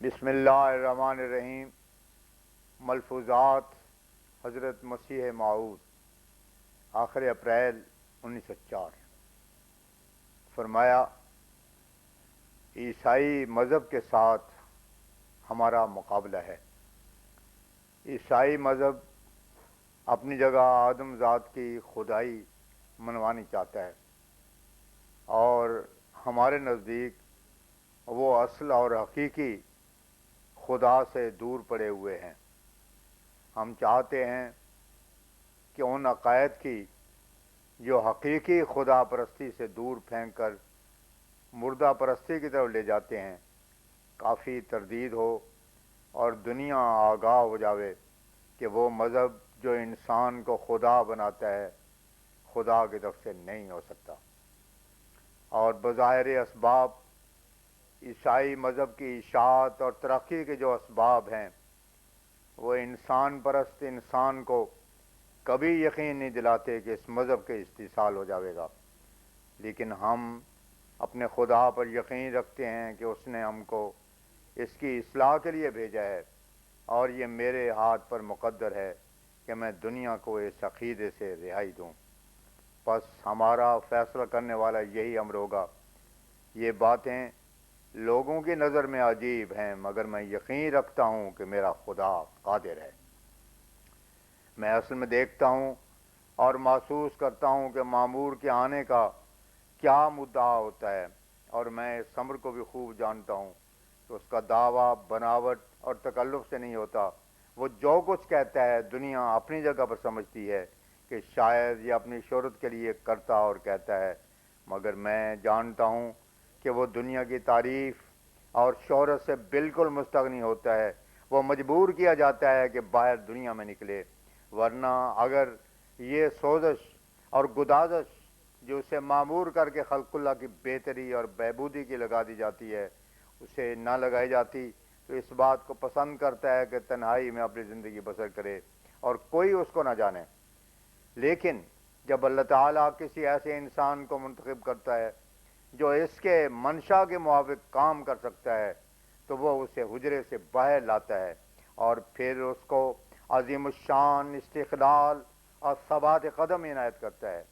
بسم اللہ الرحمن الرحیم۔ ملفوظات حضرت مسیح موعود آخر اپریل 1904۔ فرمایا، عیسائی مذہب کے ساتھ ہمارا مقابلہ ہے۔ عیسائی مذہب اپنی جگہ آدم ذات کی خدائی منوانی چاہتا ہے، اور ہمارے نزدیک وہ اصل اور حقیقی خدا سے دور پڑے ہوئے ہیں۔ ہم چاہتے ہیں کہ ان عقائد کی جو حقیقی خدا پرستی سے دور پھینک کر مردہ پرستی کی طرف لے جاتے ہیں، کافی تردید ہو اور دنیا آگاہ ہو جاوے کہ وہ مذہب جو انسان کو خدا بناتا ہے خدا کی طرف سے نہیں ہو سکتا، اور بظاہر اسباب عیسائی مذہب کی اشاعت اور ترقی کے جو اسباب ہیں وہ انسان پرست انسان کو کبھی یقین نہیں دلاتے کہ اس مذہب کے استحصال ہو جاوے گا، لیکن ہم اپنے خدا پر یقین رکھتے ہیں کہ اس نے ہم کو اس کی اصلاح کے لیے بھیجا ہے، اور یہ میرے ہاتھ پر مقدر ہے کہ میں دنیا کو اس عقیدے سے رہائی دوں۔ بس ہمارا فیصلہ کرنے والا یہی امر ہوگا۔ یہ باتیں لوگوں کی نظر میں عجیب ہیں، مگر میں یقین رکھتا ہوں کہ میرا خدا قادر ہے۔ میں اصل میں دیکھتا ہوں اور محسوس کرتا ہوں کہ معمور کے آنے کا کیا مدعا ہوتا ہے، اور میں اس امر کو بھی خوب جانتا ہوں کہ اس کا دعویٰ بناوٹ اور تکلف سے نہیں ہوتا۔ وہ جو کچھ کہتا ہے دنیا اپنی جگہ پر سمجھتی ہے کہ شاید یہ اپنی شہرت کے لیے کرتا اور کہتا ہے، مگر میں جانتا ہوں کہ وہ دنیا کی تعریف اور شہرت سے بالکل مستغنی ہوتا ہے۔ وہ مجبور کیا جاتا ہے کہ باہر دنیا میں نکلے، ورنہ اگر یہ سوزش اور گدازش جو اسے معمور کر کے خلق اللہ کی بہتری اور بہبودی کی لگا دی جاتی ہے اسے نہ لگائی جاتی تو اس بات کو پسند کرتا ہے کہ تنہائی میں اپنی زندگی بسر کرے اور کوئی اس کو نہ جانے۔ لیکن جب اللہ تعالیٰ کسی ایسے انسان کو منتخب کرتا ہے جو اس کے منشا کے موافق کام کر سکتا ہے تو وہ اسے حجرے سے باہر لاتا ہے اور پھر اس کو عظیم الشان استقلال اور ثبات قدم عنایت کرتا ہے۔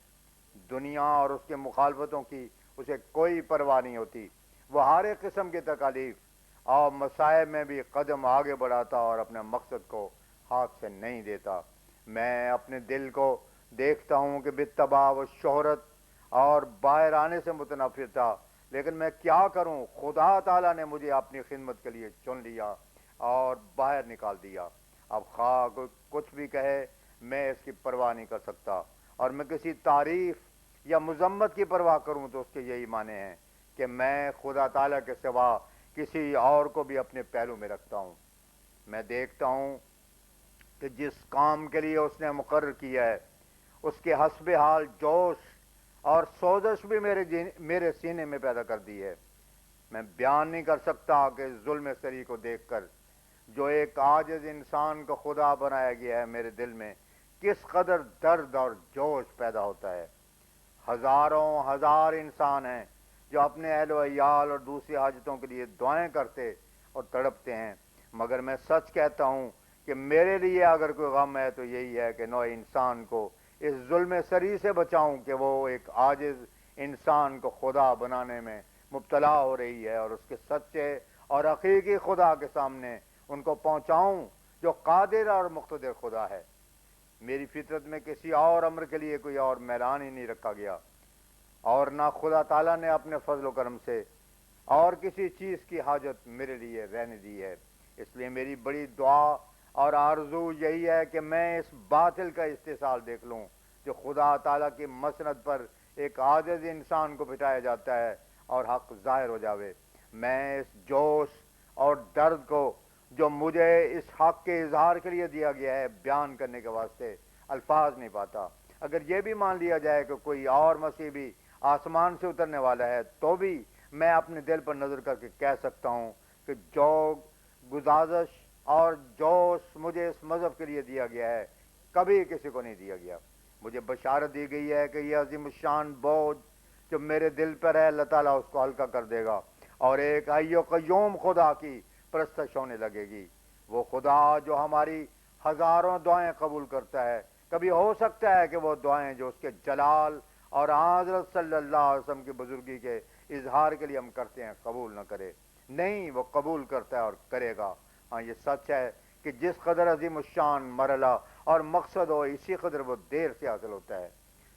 دنیا اور اس کے مخالفتوں کی اسے کوئی پرواہ نہیں ہوتی۔ وہ ہر ایک قسم کی تکالیف اور مصائب میں بھی قدم آگے بڑھاتا اور اپنے مقصد کو ہاتھ سے نہیں دیتا۔ میں اپنے دل کو دیکھتا ہوں کہ باتباع و شہرت اور باہر آنے سے متنفر تھا، لیکن میں کیا کروں، خدا تعالیٰ نے مجھے اپنی خدمت کے لیے چن لیا اور باہر نکال دیا۔ اب خواہ کوئی کچھ بھی کہے میں اس کی پرواہ نہیں کر سکتا، اور میں کسی تعریف یا مذمت کی پرواہ کروں تو اس کے یہی معنی ہیں کہ میں خدا تعالیٰ کے سوا کسی اور کو بھی اپنے پہلو میں رکھتا ہوں۔ میں دیکھتا ہوں کہ جس کام کے لیے اس نے مقرر کیا ہے اس کے حسب حال جوش اور سوزش بھی میرے سینے میں پیدا کر دی ہے۔ میں بیان نہیں کر سکتا کہ ظلم سری کو دیکھ کر جو ایک عاجز انسان کو خدا بنایا گیا ہے میرے دل میں کس قدر درد اور جوش پیدا ہوتا ہے۔ ہزاروں ہزار انسان ہیں جو اپنے اہل و عیال اور دوسری حاجتوں کے لیے دعائیں کرتے اور تڑپتے ہیں، مگر میں سچ کہتا ہوں کہ میرے لیے اگر کوئی غم ہے تو یہی ہے کہ نوع انسان کو اس ظلم سری سے بچاؤں کہ وہ ایک عاجز انسان کو خدا بنانے میں مبتلا ہو رہی ہے، اور اس کے سچے اور حقیقی خدا کے سامنے ان کو پہنچاؤں جو قادر اور مقتدر خدا ہے۔ میری فطرت میں کسی اور امر کے لیے کوئی اور میدان ہی نہیں رکھا گیا، اور نہ خدا تعالیٰ نے اپنے فضل و کرم سے اور کسی چیز کی حاجت میرے لیے رہنے دی ہے۔ اس لیے میری بڑی دعا اور آرزو یہی ہے کہ میں اس باطل کا استحصال دیکھ لوں جو خدا تعالیٰ کی مسند پر ایک عاجز انسان کو بٹھایا جاتا ہے اور حق ظاہر ہو جاوے۔ میں اس جوش اور درد کو جو مجھے اس حق کے اظہار کے لیے دیا گیا ہے بیان کرنے کے واسطے الفاظ نہیں پاتا۔ اگر یہ بھی مان لیا جائے کہ کوئی اور مسیح بھی آسمان سے اترنے والا ہے تو بھی میں اپنے دل پر نظر کر کے کہہ سکتا ہوں کہ جو گزازش اور جوش مجھے اس مذہب کے لیے دیا گیا ہے کبھی کسی کو نہیں دیا گیا۔ مجھے بشارت دی گئی ہے کہ یہ عظیم الشان بوجھ جو میرے دل پر ہے اللہ تعالیٰ اس کو ہلکا کر دے گا، اور ایک حی و قیوم خدا کی پرستش ہونے لگے گی۔ وہ خدا جو ہماری ہزاروں دعائیں قبول کرتا ہے، کبھی ہو سکتا ہے کہ وہ دعائیں جو اس کے جلال اور حضرت صلی اللہ علیہ وسلم کی بزرگی کے اظہار کے لیے ہم کرتے ہیں قبول نہ کرے؟ نہیں، وہ قبول کرتا ہے اور کرے گا۔ ہاں، یہ سچ ہے کہ جس قدر عظیم الشان مرحلہ اور مقصد ہو، اسی قدر وہ دیر سے حاصل ہوتا ہے،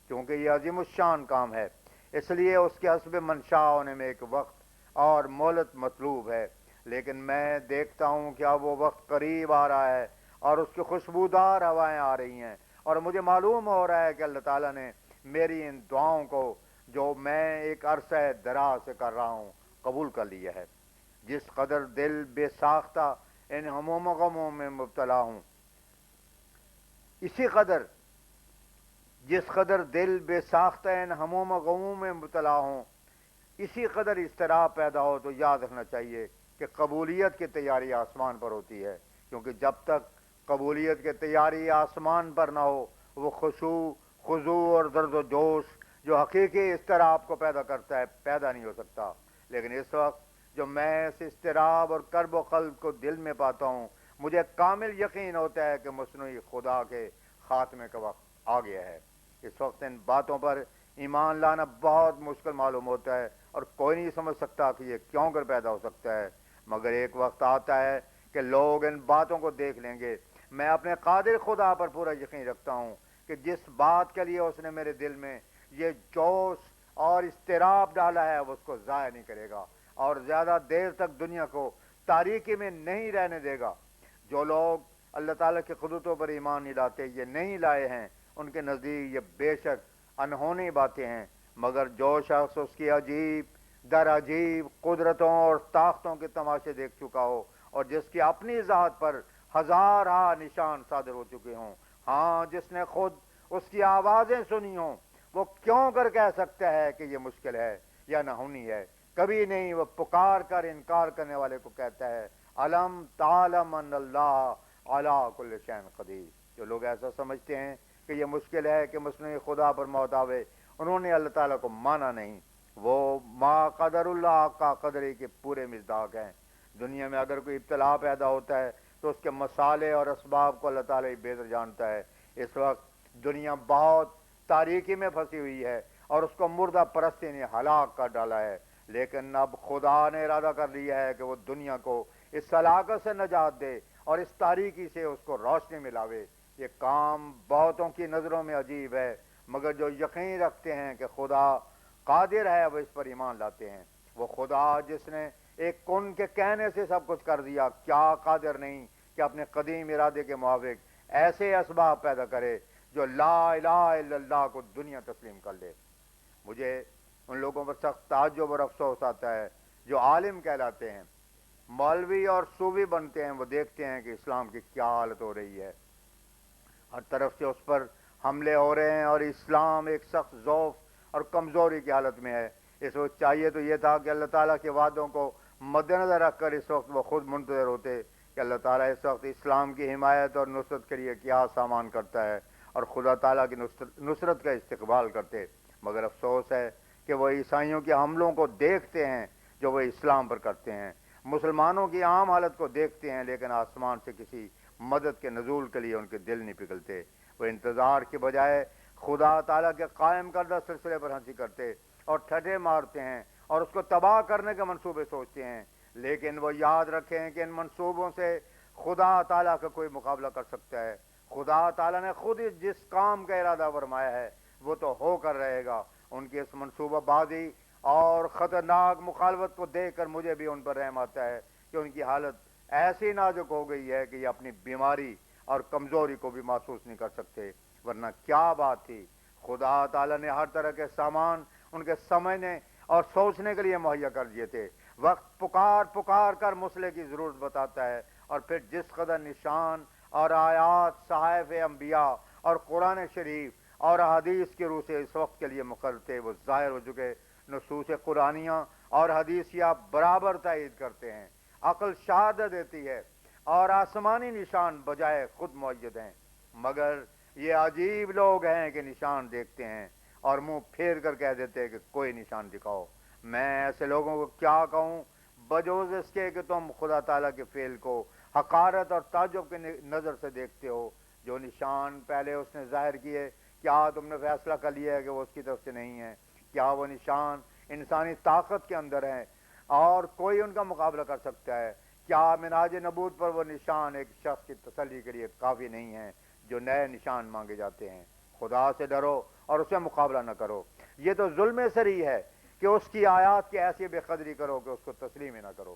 کیونکہ یہ عظیم الشان کام ہے۔ اس لیے اس کے حسب منشا ہونے میں ایک وقت اور مہلت مطلوب ہے، لیکن میں دیکھتا ہوں کہ اب وہ وقت قریب آ رہا ہے اور اس کی خوشبودار ہوائیں آ رہی ہیں، اور مجھے معلوم ہو رہا ہے کہ اللہ تعالیٰ نے میری ان دعاؤں کو جو میں ایک عرصہ دراز سے کر رہا ہوں قبول کر لیا ہے۔ جس قدر دل بے ساختہ ان ہموم و غموں میں مبتلا ہوں، اسی قدر جس قدر دل بے ساختہ ان ہموم و غموں میں مبتلا ہوں، اسی قدر اضطراب پیدا ہو تو یاد رکھنا چاہیے کہ قبولیت کی تیاری آسمان پر ہوتی ہے، کیونکہ جب تک قبولیت کی تیاری آسمان پر نہ ہو، وہ خضوع اور درد و جوش جو حقیقی اضطراب کو پیدا کرتا ہے پیدا نہیں ہو سکتا۔ لیکن اس وقت جو میں اس اضطراب اور کرب و خلق کو دل میں پاتا ہوں، مجھے کامل یقین ہوتا ہے کہ مصنوعی خدا کے خاتمے کا وقت آ گیا ہے۔ اس وقت ان باتوں پر ایمان لانا بہت مشکل معلوم ہوتا ہے، اور کوئی نہیں سمجھ سکتا کہ یہ کیوں کر پیدا ہو سکتا ہے، مگر ایک وقت آتا ہے کہ لوگ ان باتوں کو دیکھ لیں گے۔ میں اپنے قادر خدا پر پورا یقین رکھتا ہوں کہ جس بات کے لیے اس نے میرے دل میں یہ جوش اور اضطراب ڈالا ہے، وہ اس کو ضائع نہیں کرے گا اور زیادہ دیر تک دنیا کو تاریکی میں نہیں رہنے دے گا۔ جو لوگ اللہ تعالیٰ کی قدرتوں پر ایمان نہیں لاتے، یہ نہیں لائے ہیں، ان کے نزدیک یہ بے شک انہونی باتیں ہیں، مگر جو شخص اس کی عجیب در عجیب قدرتوں اور طاقتوں کے تماشے دیکھ چکا ہو، اور جس کی اپنی ذات پر ہزارہ نشان صادر ہو چکے ہوں، ہاں، جس نے خود اس کی آوازیں سنی ہوں، وہ کیوں کر کہہ سکتا ہے کہ یہ مشکل ہے یا نہ ہونی ہے؟ کبھی نہیں۔ وہ پکار کر انکار کرنے والے کو کہتا ہے، علم تعلم ان اللہ علی کل شیء قدیر۔ جو لوگ ایسا سمجھتے ہیں کہ یہ مشکل ہے کہ مصنوعی خدا پر موت آوے، انہوں نے اللہ تعالیٰ کو مانا نہیں۔ وہ ما قدر اللہ کا قدرے کے پورے مصداق ہیں۔ دنیا میں اگر کوئی ابتلا پیدا ہوتا ہے تو اس کے مسالے اور اسباب کو اللہ تعالیٰ ہی بہتر جانتا ہے۔ اس وقت دنیا بہت تاریکی میں پھنسی ہوئی ہے اور اس کو مردہ پرستی نے ہلاک کر ڈالا ہے، لیکن اب خدا نے ارادہ کر لیا ہے کہ وہ دنیا کو اس ہلاکت سے نجات دے اور اس تاریکی سے اس کو روشنی میں لاوے۔ یہ کام بہتوں کی نظروں میں عجیب ہے، مگر جو یقین رکھتے ہیں کہ خدا قادر ہے وہ اس پر ایمان لاتے ہیں۔ وہ خدا جس نے ایک کن کے کہنے سے سب کچھ کر دیا، کیا قادر نہیں کہ اپنے قدیم ارادے کے موافق ایسے اسباب پیدا کرے جو لا الہ الا اللہ کو دنیا تسلیم کر لے؟ مجھے ان لوگوں پر سخت تعجب اور افسوس آتا ہے جو عالم کہلاتے ہیں، مولوی اور صوفی بنتے ہیں۔ وہ دیکھتے ہیں کہ اسلام کی کیا حالت ہو رہی ہے، ہر طرف سے اس پر حملے ہو رہے ہیں، اور اسلام ایک سخت ضعف اور کمزوری کی حالت میں ہے۔ اس وقت چاہیے تو یہ تھا کہ اللہ تعالیٰ کے وعدوں کو مد نظر رکھ کر اس وقت وہ خود منتظر ہوتے کہ اللہ تعالیٰ اس وقت اسلام کی حمایت اور نصرت کے لیے کیا سامان کرتا ہے، اور خدا تعالیٰ کی نصرت کا استقبال کرتے۔ مگر افسوس ہے کہ وہ عیسائیوں کے حملوں کو دیکھتے ہیں جو وہ اسلام پر کرتے ہیں، مسلمانوں کی عام حالت کو دیکھتے ہیں، لیکن آسمان سے کسی مدد کے نزول کے لیے ان کے دل نہیں پگھلتے۔ وہ انتظار کے بجائے خدا تعالیٰ کے قائم کردہ سلسلے پر ہنسی کرتے اور ٹھٹے مارتے ہیں اور اس کو تباہ کرنے کے منصوبے سوچتے ہیں، لیکن وہ یاد رکھیں کہ ان منصوبوں سے خدا تعالیٰ کا کوئی مقابلہ کر سکتا ہے؟ خدا تعالیٰ نے خود جس کام کا ارادہ فرمایا ہے وہ تو ہو کر رہے گا۔ ان کی اس منصوبہ بازی اور خطرناک مخالفت کو دیکھ کر مجھے بھی ان پر رحم آتا ہے کہ ان کی حالت ایسی نازک ہو گئی ہے کہ یہ اپنی بیماری اور کمزوری کو بھی محسوس نہیں کر سکتے، ورنہ کیا بات تھی۔ خدا تعالیٰ نے ہر طرح کے سامان ان کے سمجھنے اور سوچنے کے لیے مہیا کر دیے تھے۔ وقت پکار پکار کر مسئلے کی ضرورت بتاتا ہے، اور پھر جس قدر نشان اور آیات صحائف انبیاء اور قرآن شریف اور حدیث کی روح سے اس وقت کے لیے مقرر تھے وہ ظاہر ہو چکے۔ نصوص قرآنیہ اور حدیثیہ برابر تائید کرتے ہیں، عقل شہادت دیتی ہے، اور آسمانی نشان بجائے خود معید ہیں، مگر یہ عجیب لوگ ہیں کہ نشان دیکھتے ہیں اور منہ پھیر کر کہہ دیتے ہیں کہ کوئی نشان دکھاؤ۔ میں ایسے لوگوں کو کیا کہوں؟ بجوز اس کے کہ تم خدا تعالیٰ کے فعل کو حقارت اور تعجب کے نظر سے دیکھتے ہو. جو نشان پہلے اس نے ظاہر کیے، کیا تم نے فیصلہ کر لیا ہے کہ وہ اس کی طرف سے نہیں ہے؟ کیا وہ نشان انسانی طاقت کے اندر ہیں اور کوئی ان کا مقابلہ کر سکتا ہے؟ کیا مناج نبوت پر وہ نشان ایک شخص کی تسلی کے لیے کافی نہیں ہے جو نئے نشان مانگے جاتے ہیں؟ خدا سے ڈرو اور اسے مقابلہ نہ کرو. یہ تو ظلم سری ہے کہ اس کی آیات کی ایسی بے قدری کرو کہ اس کو تسلیم ہی نہ کرو.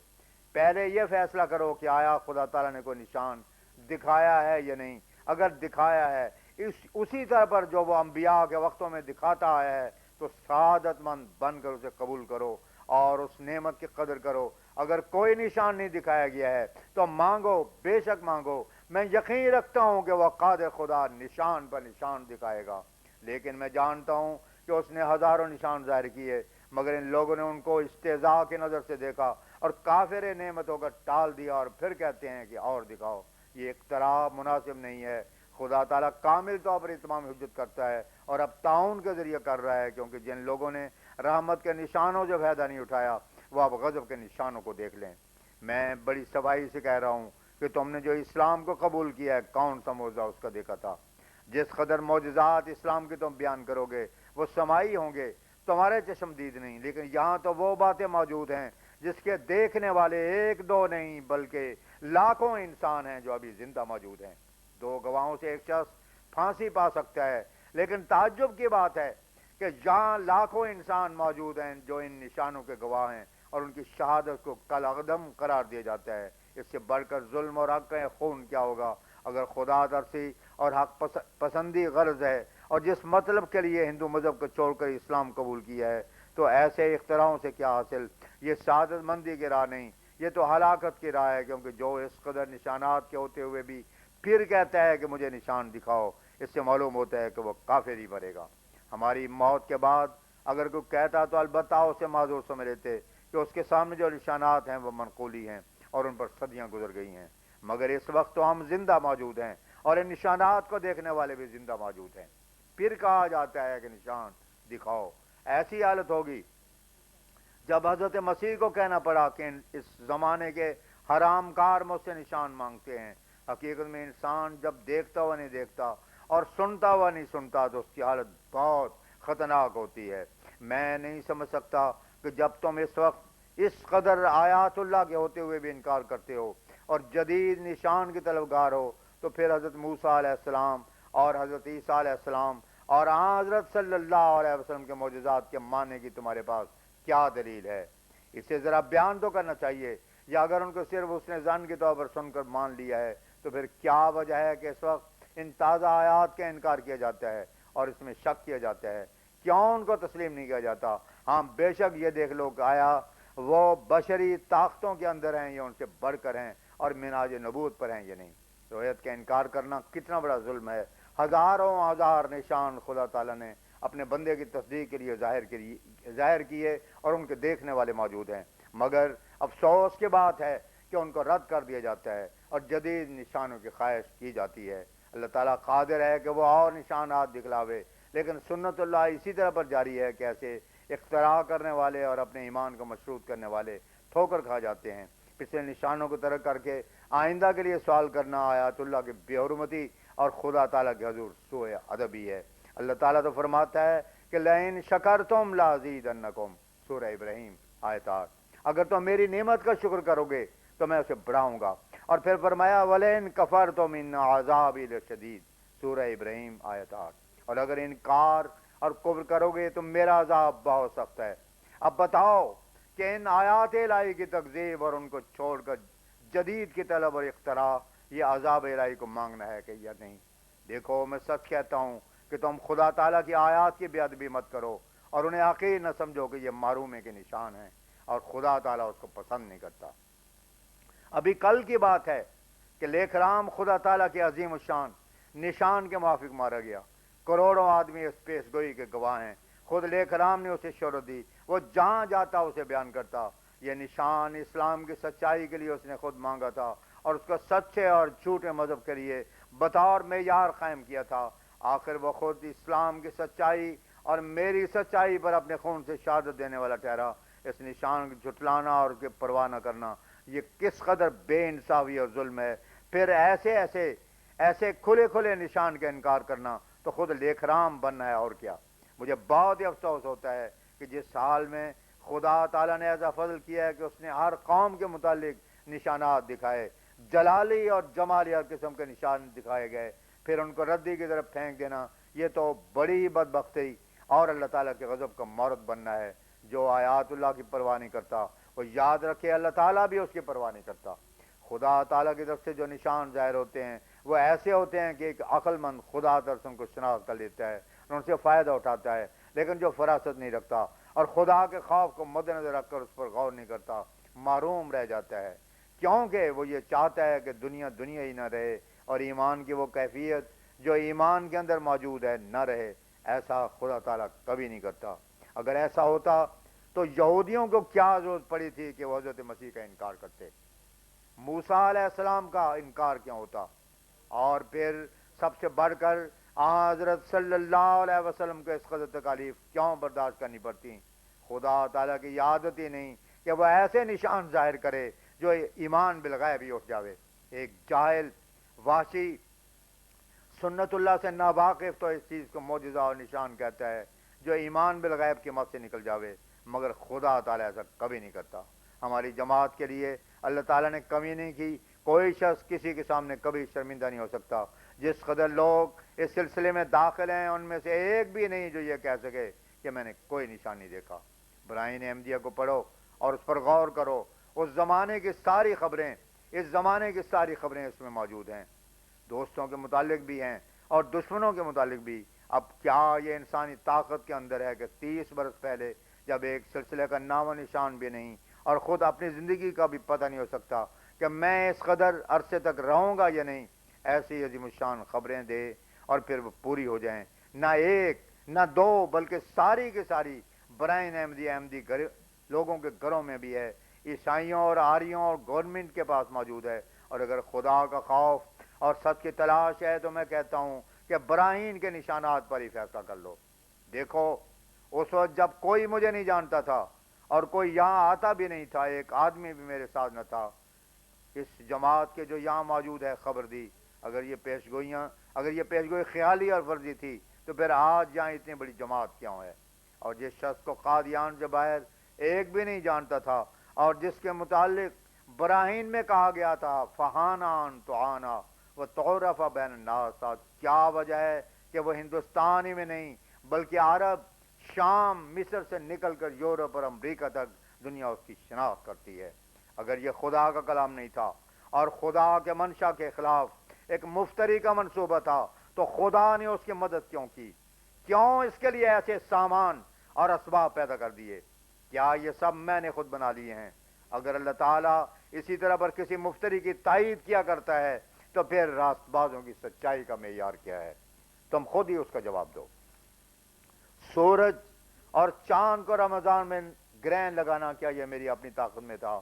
پہلے یہ فیصلہ کرو کہ آیا خدا تعالیٰ نے کوئی نشان دکھایا ہے یا نہیں. اگر دکھایا ہے اسی طرح پر جو وہ انبیاء کے وقتوں میں دکھاتا آیا ہے تو سعادت مند بن کر اسے قبول کرو اور اس نعمت کی قدر کرو. اگر کوئی نشان نہیں دکھایا گیا ہے تو مانگو، بے شک مانگو. میں یقین رکھتا ہوں کہ وہ قادر خدا نشان پر نشان دکھائے گا، لیکن میں جانتا ہوں کہ اس نے ہزاروں نشان ظاہر کیے مگر ان لوگوں نے ان کو استہزاء کی نظر سے دیکھا اور کافر نعمتوں کا ٹال دیا اور پھر کہتے ہیں کہ اور دکھاؤ. یہ اقتراب مناسب نہیں ہے. خدا تعالیٰ کامل طور پر اتمام حجت کرتا ہے اور اب تعاون کے ذریعے کر رہا ہے، کیونکہ جن لوگوں نے رحمت کے نشانوں سے فائدہ نہیں اٹھایا وہ اب غضب کے نشانوں کو دیکھ لیں. میں بڑی صفائی سے کہہ رہا ہوں کہ تم نے جو اسلام کو قبول کیا ہے کون سا معجزہ اس کا دیکھا تھا؟ جس قدر معجزات اسلام کی تم بیان کرو گے وہ سمائی ہوں گے، تمہارے چشمدید نہیں. لیکن یہاں تو وہ باتیں موجود ہیں جس کے دیکھنے والے ایک دو نہیں بلکہ لاکھوں انسان ہیں جو ابھی زندہ موجود ہیں. دو گواہوں سے ایک شخص پھانسی پا سکتا ہے، لیکن تعجب کی بات ہے کہ جہاں لاکھوں انسان موجود ہیں جو ان نشانوں کے گواہ ہیں اور ان کی شہادت کو کالعدم قرار دیا جاتا ہے، اس سے بڑھ کر ظلم اور حق خون کیا ہوگا؟ اگر خدا ترسی اور حق پسندی غرض ہے اور جس مطلب کے لیے ہندو مذہب کو چھوڑ کر اسلام قبول کیا ہے تو ایسے اختراعوں سے کیا حاصل؟ یہ سعادت مندی کی راہ نہیں، یہ تو ہلاکت کی راہ ہے. کیونکہ جو اس قدر نشانات کے ہوتے ہوئے بھی پھر کہتا ہے کہ مجھے نشان دکھاؤ، اس سے معلوم ہوتا ہے کہ وہ کافر ہی مرے گا. ہماری موت کے بعد اگر کوئی کہتا تو البتہ اسے معذور سمجھ لیتے کہ اس کے سامنے جو نشانات ہیں وہ منقولی ہیں اور ان پر صدیاں گزر گئی ہیں. مگر اس وقت تو ہم زندہ موجود ہیں اور ان نشانات کو دیکھنے والے بھی زندہ موجود ہیں. پھر کہا جاتا ہے کہ نشان دکھاؤ. ایسی حالت ہوگی جب حضرت مسیح کو کہنا پڑا کہ اس زمانے کے حرام کار مجھ سے نشان مانگتے ہیں. حقیقت میں انسان جب دیکھتا ہوا نہیں دیکھتا اور سنتا ہوا نہیں سنتا تو اس کی حالت بہت خطرناک ہوتی ہے. میں نہیں سمجھ سکتا کہ جب تم اس وقت اس قدر آیات اللہ کے ہوتے ہوئے بھی انکار کرتے ہو اور جدید نشان کی طلبگار ہو تو پھر حضرت موسیٰ علیہ السلام اور حضرت عیسیٰ علیہ السلام اور حضرت صلی اللہ علیہ وسلم کے معجزات کے ماننے کی تمہارے پاس کیا دلیل ہے؟ اسے ذرا بیان تو کرنا چاہیے. یا اگر ان کو صرف اس نے ظن کے طور پر سن کر مان لیا ہے تو پھر کیا وجہ ہے کہ اس وقت ان تازہ آیات کا انکار کیا جاتا ہے اور اس میں شک کیا جاتا ہے؟ کیوں ان کو تسلیم نہیں کیا جاتا؟ ہاں بے شک یہ دیکھ لو کہ آیا وہ بشری طاقتوں کے اندر ہیں یا ان سے بڑھ کر ہیں اور مناج نبوت پر ہیں یا نہیں. رویت کا انکار کرنا کتنا بڑا ظلم ہے. ہزاروں ہزار نشان خدا تعالیٰ نے اپنے بندے کی تصدیق کے لیے ظاہر کیے اور ان کے دیکھنے والے موجود ہیں، مگر افسوس کی بات ہے کہ ان کو رد کر دیا جاتا ہے اور جدید نشانوں کی خواہش کی جاتی ہے. اللہ تعالیٰ قادر ہے کہ وہ اور نشانات دکھلاوے، لیکن سنت اللہ اسی طرح پر جاری ہے کہ ایسے اختراع کرنے والے اور اپنے ایمان کو مشروط کرنے والے ٹھوکر کھا جاتے ہیں. پچھلے نشانوں کو ترک کر کے آئندہ کے لیے سوال کرنا آیات اللہ کی بے حرمتی اور خدا تعالیٰ کے حضور سوء ادبی ہے. اللہ تعالیٰ تو فرماتا ہے کہ لئن شکرتم لازیدنکم، سورہ ابراہیم آیت 8. اگر تم میری نعمت کا شکر کرو گے تو میں اسے بڑھاؤں گا. اور پھر فرمایا وَلَئِن كَفَرْتُمْ إِنَّ عَذَابِي لَشَدِيدٌ، سورہ ابراہیم آیت 8. اور اگر انکار اور کفر کرو گے تو میرا عذاب بہت سخت ہے. اب بتاؤ کہ ان آیات الہی کی تکذیب اور ان کو چھوڑ کر جدید کی طلب اور اختراع یہ عذاب الہی کو مانگنا ہے کہ یا نہیں؟ دیکھو میں سچ کہتا ہوں کہ تم خدا تعالیٰ کی آیات کی بے ادبی مت کرو اور انہیں حقیر نہ سمجھو کہ یہ معرومے کے نشان ہیں اور خدا تعالیٰ اس کو پسند نہیں کرتا. ابھی کل کی بات ہے کہ لیکھ رام خدا تعالیٰ کے عظیم الشان نشان کے موافق مارا گیا. کروڑوں آدمی اس پیش گوئی کے گواہ ہیں. خود لیکھ رام نے اسے شہرت دی، وہ جہاں جاتا اسے بیان کرتا. یہ نشان اسلام کی سچائی کے لیے اس نے خود مانگا تھا اور اس کو سچے اور جھوٹے مذہب کے لیے بطور معیار قائم کیا تھا. آخر وہ خود اسلام کی سچائی اور میری سچائی پر اپنے خون سے شہادت دینے والا ٹھہرا. اس نشان کو جھٹلانا اور اس کی پرواہ نہ کرنا یہ کس قدر بے انصافی اور ظلم ہے. پھر ایسے کھلے کھلے نشان کا انکار کرنا تو خود لیکھرام بننا ہے اور کیا. مجھے بہت ہی افسوس ہوتا ہے کہ جس سال میں خدا تعالیٰ نے ایسا فضل کیا ہے کہ اس نے ہر قوم کے متعلق نشانات دکھائے، جلالی اور جمالی ہر قسم کے نشان دکھائے گئے، پھر ان کو ردی کی طرف پھینک دینا، یہ تو بڑی بدبختی اور اللہ تعالیٰ کے غضب کا مورد بننا ہے. جو آیات اللہ کی پرواہ نہیں کرتا وہ یاد رکھے اللہ تعالیٰ بھی اس کی پرواہ نہیں کرتا. خدا تعالیٰ کی طرف سے جو نشان ظاہر ہوتے ہیں وہ ایسے ہوتے ہیں کہ ایک عقل مند خدا درسن کو شناخت کر لیتا ہے اور ان سے فائدہ اٹھاتا ہے، لیکن جو فراست نہیں رکھتا اور خدا کے خوف کو مد نظر رکھ کر اس پر غور نہیں کرتا محروم رہ جاتا ہے، کیونکہ وہ یہ چاہتا ہے کہ دنیا ہی نہ رہے اور ایمان کی وہ کیفیت جو ایمان کے اندر موجود ہے نہ رہے. ایسا خدا تعالیٰ کبھی نہیں کرتا. اگر ایسا ہوتا تو یہودیوں کو کیا ضرورت پڑی تھی کہ وہ حضرت مسیح کا انکار کرتے؟ موسیٰ علیہ السلام کا انکار کیوں ہوتا؟ اور پھر سب سے بڑھ کر حضرت صلی اللہ علیہ وسلم کو اس قدر تکالیف کیوں برداشت کرنی پڑتی؟ خدا تعالیٰ کی عادت ہی نہیں کہ وہ ایسے نشان ظاہر کرے جو ایمان بالغیب ہی اٹھ جاوے. ایک جاہل وحشی سنت اللہ سے ناواقف تو اس چیز کو معجزہ اور نشان کہتا ہے جو ایمان بالغیب کے مت سے نکل جاوے، مگر خدا تعالیٰ ایسا کبھی نہیں کرتا. ہماری جماعت کے لیے اللہ تعالیٰ نے کمی نہیں کی. کوئی شخص کسی کے سامنے کبھی شرمندہ نہیں ہو سکتا. جس قدر لوگ اس سلسلے میں داخل ہیں ان میں سے ایک بھی نہیں جو یہ کہہ سکے کہ میں نے کوئی نشان نہیں دیکھا. براہین احمدیہ کو پڑھو اور اس پر غور کرو. اس زمانے کی ساری خبریں، اس زمانے کی ساری خبریں اس میں موجود ہیں، دوستوں کے متعلق بھی ہیں اور دشمنوں کے متعلق بھی. اب کیا یہ انسانی طاقت کے اندر ہے کہ 30 برس پہلے جب ایک سلسلے کا نام و نشان بھی نہیں اور خود اپنی زندگی کا بھی پتہ نہیں ہو سکتا کہ میں اس قدر عرصے تک رہوں گا یا نہیں، ایسی عظیم الشان خبریں دے اور پھر وہ پوری ہو جائیں. نہ ایک نہ دو بلکہ ساری کی ساری براہین احمدی لوگوں کے گھروں میں بھی ہے، عیسائیوں اور آریوں اور گورنمنٹ کے پاس موجود ہے. اور اگر خدا کا خوف اور سچ کی تلاش ہے تو میں کہتا ہوں کہ براہین کے نشانات پر ہی فیصلہ کر لو. دیکھو اس وقت جب کوئی مجھے نہیں جانتا تھا اور کوئی یہاں آتا بھی نہیں تھا، ایک آدمی بھی میرے ساتھ نہ تھا، اس جماعت کے جو یہاں موجود ہے خبر دی. اگر یہ پیشگوئی خیالی اور فرضی تھی تو پھر آج یہاں اتنی بڑی جماعت کیوں ہے؟ اور جس شخص کو قادیان سے باہر ایک بھی نہیں جانتا تھا اور جس کے متعلق براہین میں کہا گیا تھا فہانان تو آنا وہ تعارف بین الناس، کیا وجہ ہے کہ وہ ہندوستان ہی میں نہیں بلکہ عرب، شام، مصر سے نکل کر یورپ اور امریکہ تک دنیا اس کی شناخت کرتی ہے. اگر یہ خدا کا کلام نہیں تھا اور خدا کے منشا کے خلاف ایک مفتری کا منصوبہ تھا تو خدا نے اس کی مدد کیوں کی؟ کیوں اس کے لیے ایسے سامان اور اسباب پیدا کر دیے؟ کیا یہ سب میں نے خود بنا لیے ہیں؟ اگر اللہ تعالیٰ اسی طرح پر کسی مفتری کی تائید کیا کرتا ہے تو پھر راست بازوں کی سچائی کا معیار کیا ہے؟ تم خود ہی اس کا جواب دو. سورج اور چاند کو رمضان میں گرہن لگانا کیا یہ میری اپنی طاقت میں تھا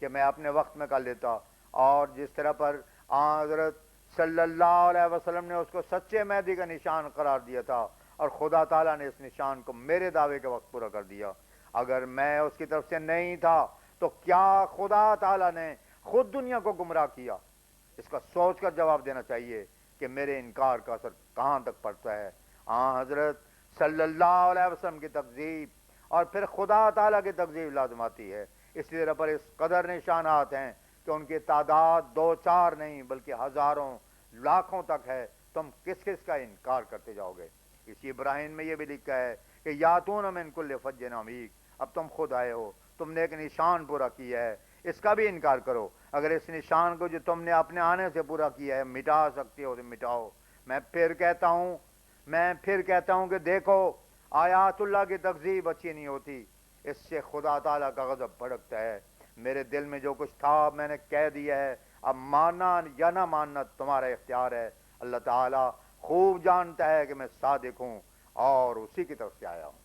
کہ میں اپنے وقت میں کر لیتا؟ اور جس طرح پر حضرت صلی اللہ علیہ وسلم نے اس کو سچے مہدی کا نشان قرار دیا تھا اور خدا تعالیٰ نے اس نشان کو میرے دعوے کے وقت پورا کر دیا. اگر میں اس کی طرف سے نہیں تھا تو کیا خدا تعالیٰ نے خود دنیا کو گمراہ کیا؟ اس کا سوچ کر جواب دینا چاہیے کہ میرے انکار کا اثر کہاں تک پڑتا ہے. حضرت صلی اللہ علیہ وسلم کی تکذیب اور پھر خدا تعالیٰ کی تکذیب لازم آتی ہے. اسی طرح پر اس قدر نشانات ہیں کہ ان کی تعداد 2-4 نہیں بلکہ ہزاروں لاکھوں تک ہے. تم کس کس کا انکار کرتے جاؤ گے؟ اسی براہین میں یہ بھی لکھا ہے کہ یاتون من کل فج عمیق. اب تم خود آئے ہو، تم نے ایک نشان پورا کیا ہے، اس کا بھی انکار کرو. اگر اس نشان کو جو تم نے اپنے آنے سے پورا کیا ہے مٹا سکتے ہو تو مٹاؤ. میں پھر کہتا ہوں کہ دیکھو آیات اللہ کی تکذیب اچھی نہیں ہوتی، اس سے خدا تعالیٰ کا غضب بھڑکتا ہے. میرے دل میں جو کچھ تھا میں نے کہہ دیا ہے، اب ماننا یا نہ ماننا تمہارا اختیار ہے. اللہ تعالیٰ خوب جانتا ہے کہ میں صادق ہوں اور اسی کی طرف سے آیا ہوں.